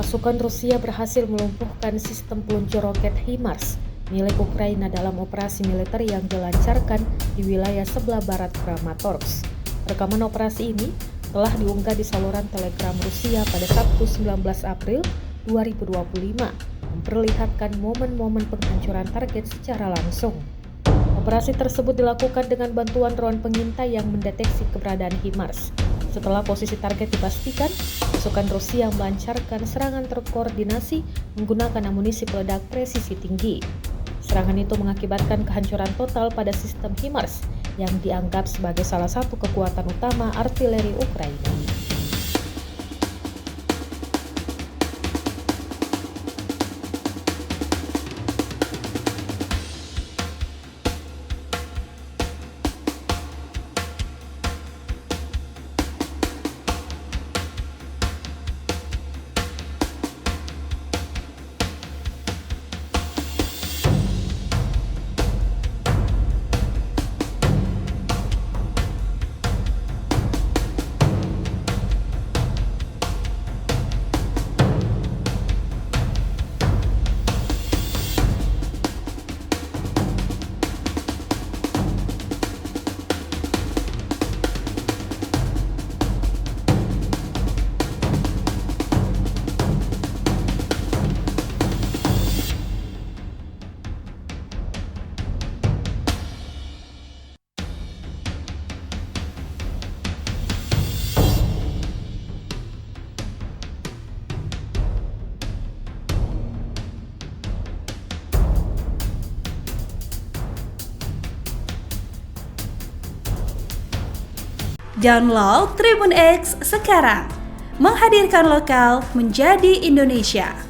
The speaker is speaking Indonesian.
Pasukan Rusia berhasil melumpuhkan sistem peluncur roket HIMARS milik Ukraina dalam operasi militer yang dilancarkan di wilayah sebelah barat Kramatorsk. Rekaman operasi ini telah diunggah di saluran Telegram Rusia pada Sabtu 19 April 2025, memperlihatkan momen-momen penghancuran target secara langsung. Operasi tersebut dilakukan dengan bantuan drone pengintai yang mendeteksi keberadaan HIMARS. Setelah posisi target dipastikan, pasukan Rusia melancarkan serangan terkoordinasi menggunakan amunisi peledak presisi tinggi. Serangan itu mengakibatkan kehancuran total pada sistem HIMARS yang dianggap sebagai salah satu kekuatan utama artileri Ukraina. Download Tribun X sekarang, menghadirkan lokal menjadi Indonesia.